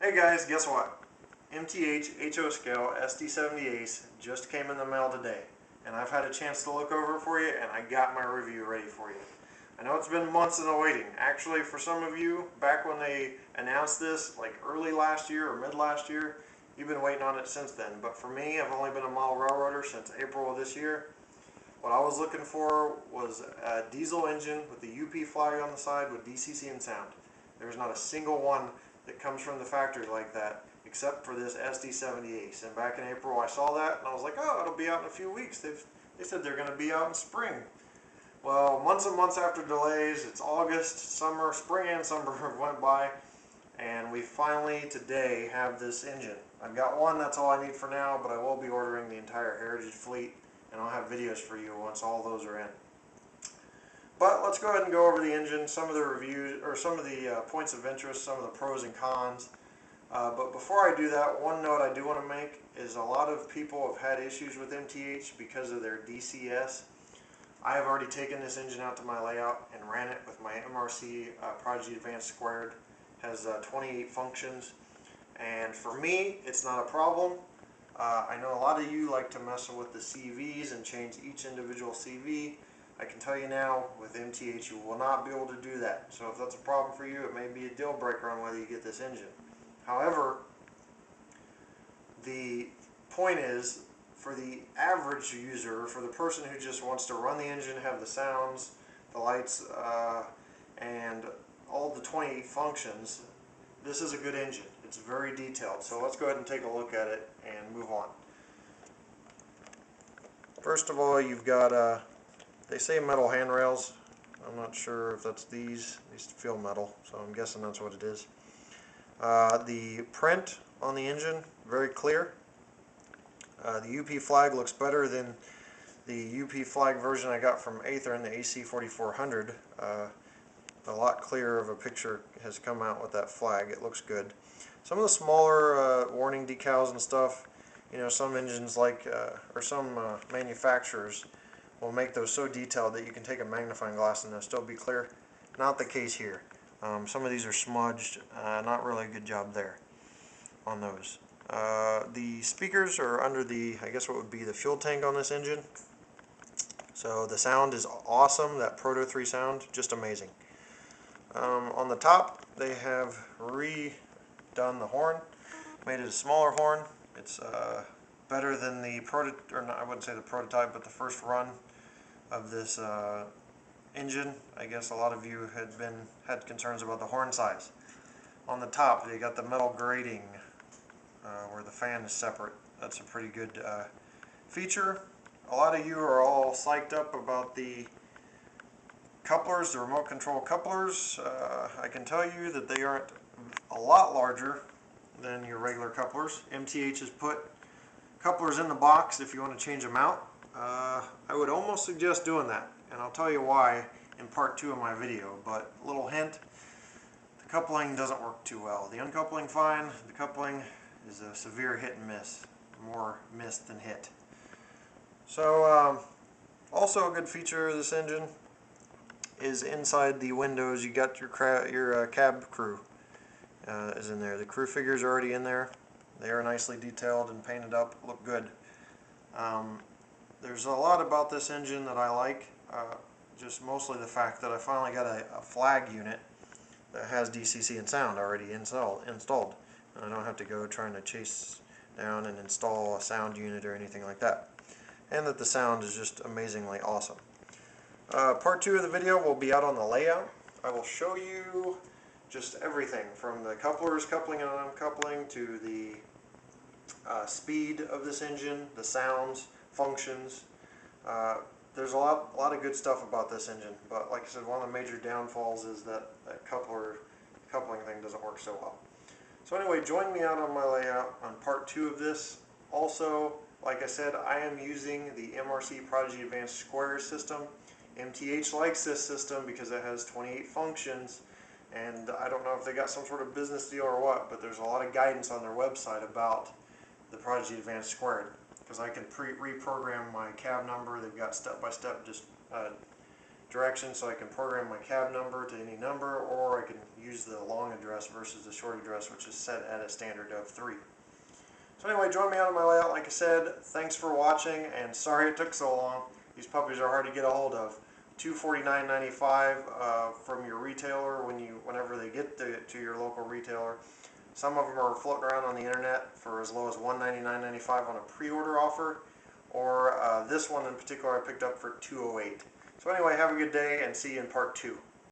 Hey guys, guess what? MTH HO scale SD70ACe just came in the mail today, and I've had a chance to look over it for you, and I got my review ready for you. I know it's been months in the waiting. Actually, for some of you, back when they announced this, like early last year or mid last year, you've been waiting on it since then. But for me, I've only been a model railroader since April of this year. What I was looking for was a diesel engine with the UP flag on the side with DCC and sound. There's not a single one that comes from the factory like that, except for this SD70ACe. And back in April I saw that and I was like, oh, it'll be out in a few weeks. They said they're going to be out in spring. Well, months and months after delays, it's August, summer, spring and summer went by, and we finally today have this engine. I've got one, that's all I need for now, but I will be ordering the entire Heritage fleet, and I'll have videos for you once all those are in. But let's go ahead and go over the engine, some of the reviews, or some of the points of interest, some of the pros and cons. But before I do that, one note I do want to make is a lot of people have had issues with MTH because of their DCS. I have already taken this engine out to my layout and ran it with my MRC Prodigy Advanced Squared. It has 28 functions, and for me, it's not a problem. I know a lot of you like to mess with the CVs and change each individual CV. I can tell you now, with MTH, you will not be able to do that. So if that's a problem for you, it may be a deal breaker on whether you get this engine. However, the point is, for the average user, for the person who just wants to run the engine, have the sounds, the lights, and all the 28 functions, this is a good engine. It's very detailed. So let's go ahead and take a look at it and move on. First of all, you've got, they say metal handrails. I'm not sure if that's these. These feel metal, so I'm guessing that's what it is. The print on the engine, very clear. The UP flag looks better than the UP flag version I got from Aether in the AC4400. A lot clearer of a picture has come out with that flag. It looks good. Some of the smaller warning decals and stuff, you know, some engines like, or some manufacturers will make those so detailed that you can take a magnifying glass and they'll still be clear. Not the case here. Some of these are smudged. Not really a good job there on those. The speakers are under the, I guess what would be the fuel tank on this engine. So the sound is awesome. That Proto 3 sound, just amazing. On the top, they have redone the horn, made it a smaller horn. It's better than the I wouldn't say the prototype, but the first run of this engine. I guess a lot of you had concerns about the horn size. On the top, they got the metal grating where the fan is separate. That's a pretty good feature. A lot of you are all psyched up about the couplers, the remote control couplers. I can tell you that they aren't a lot larger than your regular couplers. MTH has put couplers in the box if you want to change them out. I would almost suggest doing that, and I'll tell you why in part 2 of my video, but a little hint, the coupling doesn't work too well. The uncoupling fine, the coupling is a severe hit and miss, more miss than hit. So also a good feature of this engine is inside the windows you got your cab crew is in there. The crew figures are already in there. They are nicely detailed and painted up, look good. There's a lot about this engine that I like, just mostly the fact that I finally got a flag unit that has DCC and sound already installed. And I don't have to go trying to chase down and install a sound unit or anything like that. And that the sound is just amazingly awesome. Part 2 of the video will be out on the layout. I will show you just everything from the couplers, coupling and uncoupling, to the speed of this engine, the sounds, functions. There's a lot of good stuff about this engine, but like I said, one of the major downfalls is that coupling thing doesn't work so well. So anyway, join me out on my layout on part 2 of this. Also, like I said, I am using the MRC Prodigy Advanced Square system. MTH likes this system because it has 28 functions, and I don't know if they got some sort of business deal or what, but there's a lot of guidance on their website about the Prodigy Advanced Squared, because I can reprogram my cab number. They've got step-by-step just directions so I can program my cab number to any number, or I can use the long address versus the short address, which is set at a standard of 3. So anyway, join me out on my layout. Like I said, thanks for watching, and sorry it took so long. These puppies are hard to get a hold of. $249.95 from your retailer whenever they get to your local retailer. Some of them are floating around on the internet for as low as $199.95 on a pre-order offer, or this one in particular I picked up for $208. So anyway, have a good day and see you in part 2.